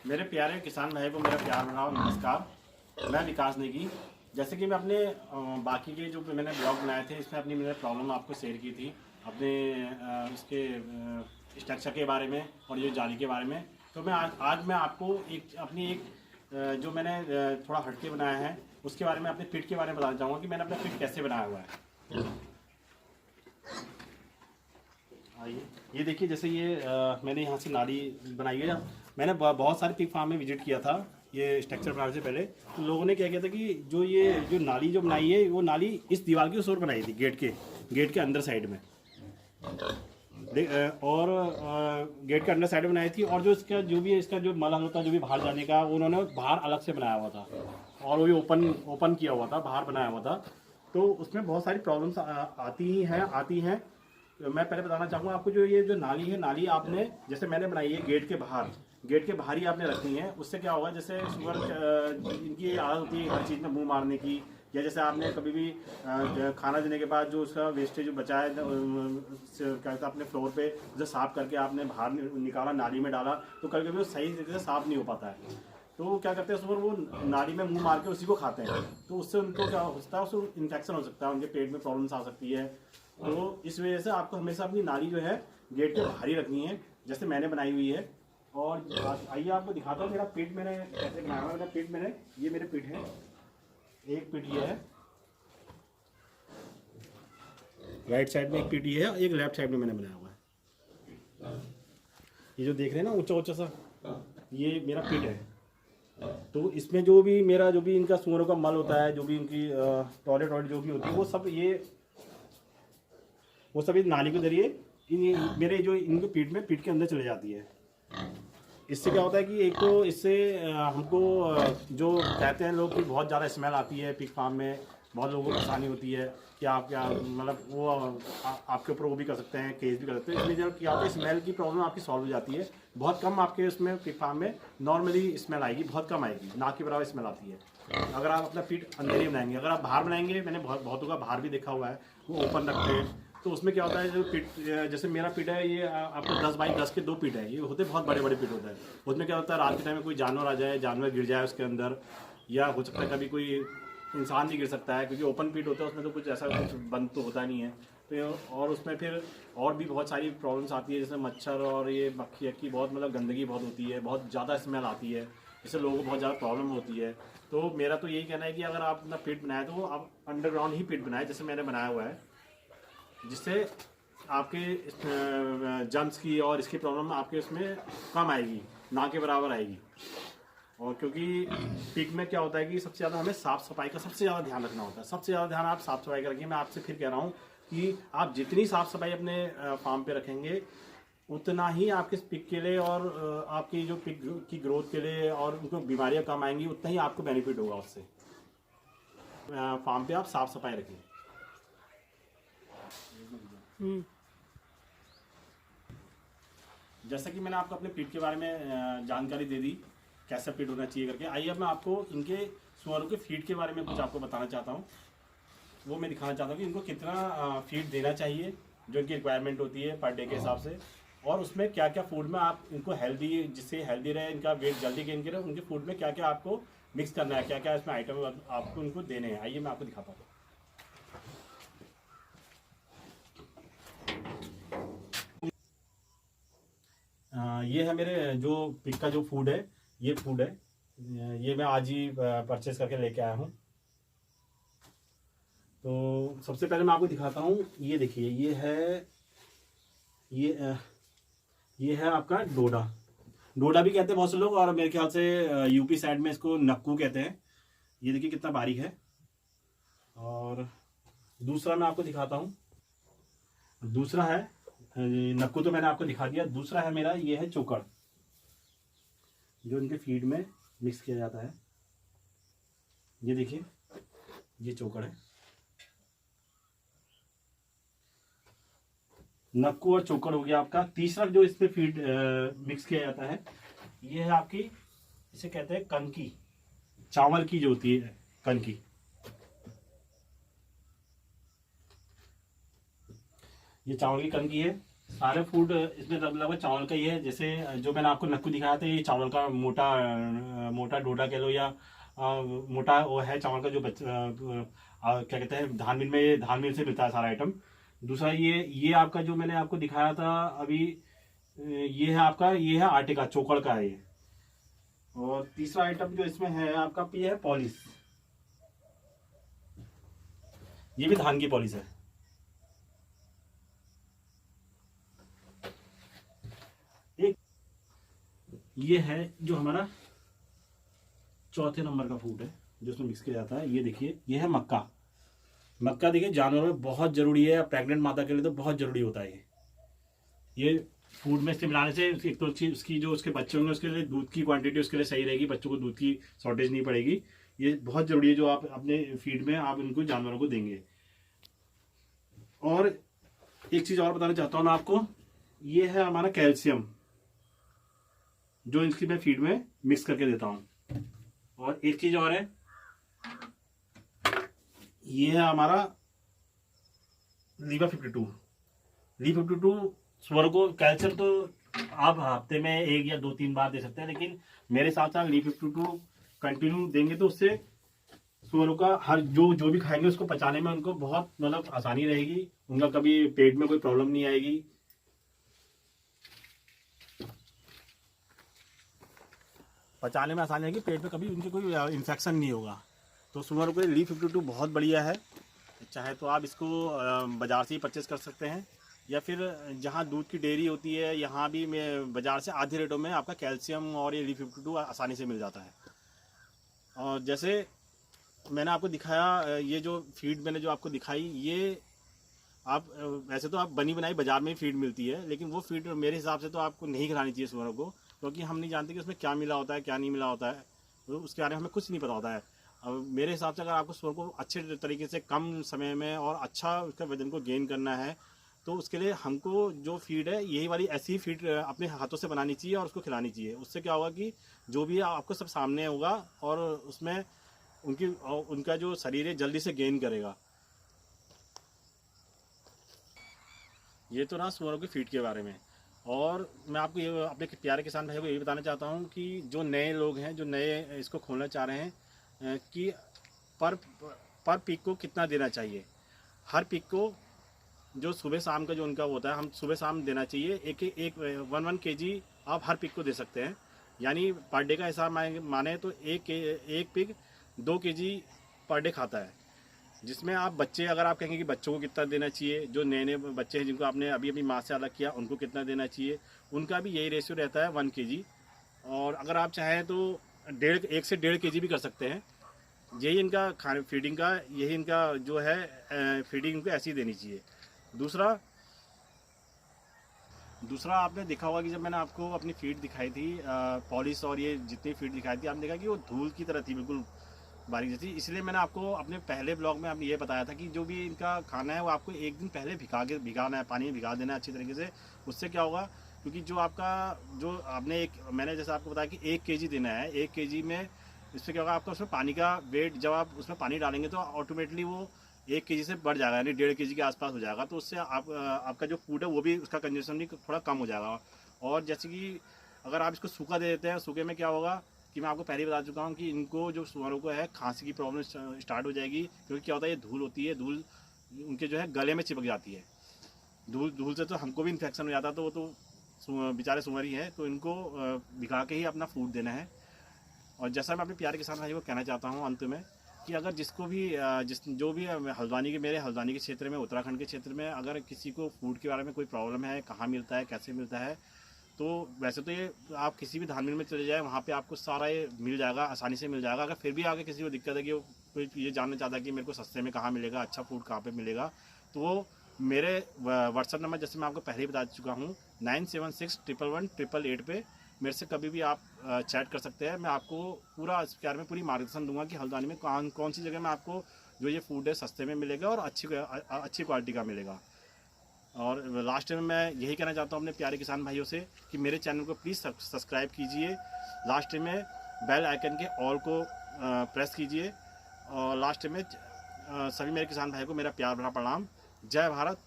मेरे प्यारे किसान भाई को मेरा प्यार भरा नमस्कार। मैं विकास नेगी। जैसे कि मैं अपने बाकी के जो मैंने ब्लॉग बनाए थे इसमें अपनी मैंने प्रॉब्लम आपको शेयर की थी अपने इसके स्ट्रक्चर के बारे में और ये जाली के बारे में। तो मैं आज मैं आपको एक अपनी एक जो मैंने थोड़ा हटके बनाया है उसके बारे में, अपने पिट के बारे में बताना चाहूँगा कि मैंने अपना पिट कैसे बनाया हुआ है। आइए, ये देखिए, जैसे ये मैंने यहाँ से नाली बनाई है। मैंने बहुत सारे पिग फार्म में विजिट किया था ये स्ट्रक्चर बनाने से पहले। तो लोगों ने क्या किया था कि जो नाली जो बनाई है वो नाली इस दीवार की उस ओर बनाई थी, गेट के अंदर साइड में और गेट के अंदर साइड में बनाई थी। और जो इसका जो मल होता है जो भी बाहर जाने का, उन्होंने बाहर अलग से बनाया हुआ था और वो भी ओपन किया हुआ था, बाहर बनाया हुआ था। तो उसमें बहुत सारी प्रॉब्लम्स आती हैं। तो मैं पहले बताना चाहूँगा आपको, ये जो नाली है, नाली आपने जैसे मैंने बनाई है गेट के बाहर ही आपने रखनी है। उससे क्या होगा, जैसे शुगर इनकी आदत होती है हर चीज़ में मुंह मारने की, या जैसे आपने कभी भी खाना देने के बाद जो उसका वेस्टेज बचा है क्या कहते हैं अपने फ्लोर पे जो साफ करके आपने बाहर निकाला, नाली में डाला, तो कभी कभी वो सही तरीके से साफ नहीं हो पाता है। तो क्या करते हैं, उस पर वो नाली में मुंह मार के उसी को खाते हैं। तो उससे उनको क्या हो सकता है, उसको इन्फेक्शन हो सकता है, उनके पेट में प्रॉब्लम्स आ सकती है। तो इस वजह से आपको हमेशा अपनी नाली जो है गेट के बाहर ही रखनी है, जैसे मैंने बनाई हुई है। और आइए आपको दिखाता हूँ मेरा पिट मैंने कैसे बनाया हुआ है। मेरा पिट ये मेरे पिट है, एक पिट ये है, राइट साइड में एक पिट ये है, एक लेफ्ट साइड में मैंने बनाया हुआ है। ये जो देख रहे हैं ना ऊंचा ऊंचा सा, ये मेरा पिट है। तो इसमें जो भी इनका सूअरों का मल होता है, जो भी इनकी टॉयलेट जो भी होती है, वो सब इस नाली के जरिए मेरे जो इनके पीठ के अंदर चले जाती है। इससे क्या होता है कि एक तो इससे हमको जो कहते हैं लोग कि बहुत ज़्यादा स्मेल आती है पिग फार्म में, बहुत लोगों को परेशानी होती है कि आप क्या मतलब वो आपके ऊपर वो भी कर सकते हैं, केस भी कर सकते हैं। इसलिए जब क्या होता है, स्मेल की प्रॉब्लम आपकी सॉल्व हो जाती है। बहुत कम आपके उसमें पिग फार्म में नॉर्मली स्मेल आएगी, बहुत कम आएगी, ना के बराबर स्मेल आती है अगर आप अपना पीठ अंदर ही बनाएंगे। अगर आप बाहर बनाएंगे, मैंने बहुतों का बाहर भी देखा हुआ है, वो ओपन रखते हैं। तो उसमें क्या होता है, जो पिट जैसे मेरा पिट है, ये आपको 10 बाई 10 के 2 पिट है। ये होते बहुत बड़े बड़े पिट होता है। उसमें क्या होता है, रात के टाइम में कोई जानवर आ जाए, जानवर गिर जाए उसके अंदर, या हो सकता है कभी कोई इंसान भी गिर सकता है, क्योंकि ओपन पिट होता है, उसमें तो कुछ ऐसा कुछ बंद तो होता नहीं है। तो और उसमें फिर और भी बहुत सारी प्रॉब्लम्स आती है, जैसे मच्छर और ये मक्खी की बहुत मतलब गंदगी बहुत होती है, बहुत ज़्यादा स्मेल आती है, इससे लोगों को बहुत ज़्यादा प्रॉब्लम होती है। तो मेरा तो यही कहना है कि अगर आप अपना पिट बनाए तो आप अंडरग्राउंड ही पिट बनाए, जैसे मैंने बनाया हुआ है, जिससे आपके जम्स की और इसकी प्रॉब्लम आपके उसमें कम आएगी, ना के बराबर आएगी। और क्योंकि पिग में क्या होता है कि सबसे ज़्यादा हमें साफ़ सफाई का सबसे ज़्यादा ध्यान रखना होता है। सबसे ज़्यादा ध्यान आप साफ़ सफाई का रखिए। मैं आपसे फिर कह रहा हूँ कि आप जितनी साफ़ सफाई अपने फार्म पे रखेंगे, उतना ही आपके पिग के लिए और आपकी जो पिग की ग्रोथ के लिए और उनको बीमारियाँ कम आएंगी, उतना ही आपको बेनिफिट होगा उससे। फार्म पे आप साफ़ सफाई रखिए। जैसा कि मैंने आपको अपने पीठ के बारे में जानकारी दे दी, कैसा फीड होना चाहिए करके। आइए अब मैं आपको इनके सुअरों के फीड के बारे में कुछ आपको बताना चाहता हूँ। वो मैं दिखाना चाहता हूँ कि इनको कितना फीड देना चाहिए, जो इनकी रिक्वायरमेंट होती है पर डे के हिसाब से, और उसमें क्या क्या फूड में आप इनको हेल्दी, जिससे हेल्दी रहे, इनका वेट जल्दी गेन करे, उनके फूड में क्या क्या आपको मिक्स करना है, क्या क्या इसमें आइटम आपको उनको देने हैं। आइए मैं आपको दिखाता हूँ। ये है मेरे जो पिग का जो फूड है, ये फूड है, ये मैं आज ही परचेस करके लेके आया हूँ। तो सबसे पहले मैं आपको दिखाता हूँ, ये देखिए, ये है आपका डोडा भी कहते हैं बहुत से लोग, और मेरे ख्याल से यूपी साइड में इसको नक्कू कहते हैं। ये देखिए कितना बारीक है। और दूसरा मैं आपको दिखाता हूँ, दूसरा है, नक्कू तो मैंने आपको दिखा दिया। दूसरा है मेरा, ये है चोकर, जो इनके फीड में मिक्स किया जाता है। ये देखिए, ये चोकर है। नक्कू और चोकर हो गया आपका। तीसरा जो इसमें फीड मिक्स किया जाता है, ये है आपकी, इसे कहते हैं कनकी, चावल की जो होती है कनकी। ये चावल की कनकी है। सारे फूड इसमें लगभग चावल का ही है। जैसे जो मैंने आपको नक्कू दिखाया था, ये चावल का मोटा मोटा डोडा कह लो, या मोटा वो है चावल का जो क्या कहते हैं, धान मिल में, ये धान मिल से मिलता है सारा आइटम। दूसरा ये आपका जो मैंने आपको दिखाया था अभी, ये है आपका, ये है आटे का, चोकड़ का है ये। और तीसरा आइटम जो इसमें है आपका, ये है पॉलिश। ये भी धान की पॉलिश है। एक ये है जो हमारा चौथे नंबर का फूड है जो उसमें मिक्स किया जाता है। ये देखिए, ये है मक्का। मक्का देखिए जानवरों में बहुत जरूरी है, प्रेग्नेंट माता के लिए तो बहुत जरूरी होता है ये फूड में इससे मिलाने से एक तो उसकी जो उसके बच्चे होंगे उसके लिए दूध की क्वांटिटी उसके लिए सही रहेगी, बच्चों को दूध की शॉर्टेज नहीं पड़ेगी। ये बहुत जरूरी है जो आप अपने फीड में आप उनको जानवरों को देंगे। और एक चीज और बताना चाहता हूँ मैं आपको, ये है हमारा कैल्शियम जो इसकी मैं फीड में मिक्स करके देता हूँ। और एक चीज और है, ये है हमारा लीवर 52। लीवर 52 सुअर को कैल्शियम तो आप हफ्ते में 1 या 2-3 बार दे सकते हैं, लेकिन मेरे हिसाब से लीवर 52 कंटिन्यू देंगे तो उससे सुअरों का हर जो भी खाएंगे उसको पचाने में उनको बहुत मतलब आसानी रहेगी, उनका कभी पेट में कोई प्रॉब्लम नहीं आएगी। पचाने में आसानी रहेगी, पेट में कभी उनके कोई इन्फेक्शन नहीं होगा। तो सुअरों के लिए लीवर 52 बहुत बढ़िया है। चाहे तो आप इसको बाज़ार से ही परचेस कर सकते हैं, या फिर जहाँ दूध की डेयरी होती है यहाँ भी मैं बाज़ार से आधे रेटों में आपका कैल्शियम और ये लीवर 52 आसानी से मिल जाता है। और जैसे मैंने आपको दिखाया, ये जो फीड मैंने जो आपको दिखाई, ये आप वैसे तो आप बनी बनाई बाज़ार में ही फीड मिलती है, लेकिन वो फीड मेरे हिसाब से तो आपको नहीं खिलानी चाहिए सुअरों को, क्योंकि हम नहीं जानते कि उसमें क्या मिला होता है क्या नहीं मिला होता है, तो उसके बारे में हमें कुछ नहीं पता होता है। अब मेरे हिसाब से अगर आपको सुअर को अच्छे तरीके से कम समय में और अच्छा उसका वजन को गेन करना है, तो उसके लिए हमको जो फीड है यही वाली ऐसी फीड अपने हाथों से बनानी चाहिए और उसको खिलानी चाहिए। उससे क्या होगा कि जो भी आपको सब सामने होगा और उसमें उनका जो शरीर है जल्दी से गेन करेगा। ये तो रहा सुअरों की फीड के बारे में। और मैं आपको ये अपने प्यारे किसान भाइयों को ये बताना चाहता हूँ कि जो नए लोग हैं, जो नए इसको खोलना चाह रहे हैं, कि पर पिक को कितना देना चाहिए। हर पिक को जो सुबह शाम का जो उनका होता है, हम सुबह शाम देना चाहिए। एक 1 kg आप हर पिक को दे सकते हैं, यानी पर डे का हिसाब माने तो एक पिक 2 kg पर डे खाता है। जिसमें आप बच्चे, अगर आप कहेंगे कि बच्चों को कितना देना चाहिए, जो नए नए बच्चे हैं जिनको आपने अभी अभी माँ से अलग किया उनको कितना देना चाहिए, उनका भी यही रेशियो रहता है 1 kg। और अगर आप चाहें तो 1 से 1.5 kg भी कर सकते हैं। यही इनका खाने फीडिंग का, यही इनका जो है फीडिंग इनको ऐसी देनी चाहिए। दूसरा आपने देखा होगा कि जब मैंने आपको अपनी फीड दिखाई थी पॉलिश और ये जितनी फीड दिखाई थी, आपने देखा कि वो धूल की तरह थी, बिल्कुल बारीक जैसी। इसलिए मैंने आपको अपने पहले ब्लॉग में आपने ये बताया था कि जो भी इनका खाना है वो आपको एक दिन पहले भिगाना है, पानी में भिगा देना है अच्छी तरीके से। उससे क्या होगा, क्योंकि जो आपका जो आपने मैंने जैसे आपको बताया कि 1 kg देना है, 1 kg में इससे क्या होगा, आपका उसमें पानी का वेट, जब आप उसमें पानी डालेंगे तो ऑटोमेटिकली वो 1 kg से बढ़ जाएगा, यानी 1.5 kg के आसपास हो जाएगा। तो उससे आपका जो फूड है वो भी उसका कंजम्पशन भी थोड़ा कम हो जाएगा। और जैसे कि अगर आप इसको सूखा दे देते हैं, सूखे में क्या होगा कि मैं आपको पहले बता चुका हूँ कि इनको जो सुअरों को है खांसी की प्रॉब्लम स्टार्ट हो जाएगी, क्योंकि क्या होता है ये धूल होती है, धूल उनके जो है गले में चिपक जाती है। धूल से तो हमको भी इन्फेक्शन हो जाता है, तो वो तो बेचारे सुअर ही हैं, तो इनको भिगा के ही अपना फूड देना है। और जैसा मैं अपने प्यारे किसान भाई को कहना चाहता हूँ अंत में, कि अगर जिसको भी जो भी हल्द्वानी के, मेरे हल्द्वानी के क्षेत्र में, उत्तराखंड के क्षेत्र में अगर किसी को फूड के बारे में कोई प्रॉब्लम है, कहाँ मिलता है, कैसे मिलता है, तो वैसे तो ये आप किसी भी धान मिल में चले जाए, वहाँ पे आपको सारा ये मिल जाएगा, आसानी से मिल जाएगा। अगर फिर भी आगे किसी को दिक्कत है कि वो कोई ये जानना चाहता है कि मेरे को सस्ते में कहाँ मिलेगा, अच्छा फूड कहाँ पे मिलेगा, तो वो मेरे व्हाट्सअप नंबर, जैसे मैं आपको पहले ही बता चुका हूँ, 9761118888 पे मेरे से कभी भी आप चैट कर सकते हैं। मैं आपको पूरा इस बारे में पूरी मार्गदर्शन दूंगा कि हल्द्वानी में कौन सी जगह में आपको जो ये फूड है सस्ते में मिलेगा और अच्छी क्वालिटी का मिलेगा। और लास्ट में मैं यही कहना चाहता हूँ अपने प्यारे किसान भाइयों से कि मेरे चैनल को प्लीज़ सब्सक्राइब कीजिए, लास्ट में बेल आइकन के ऑल को प्रेस कीजिए। और लास्ट में सभी मेरे किसान भाइयों को मेरा प्यार भरा प्रणाम। जय भारत,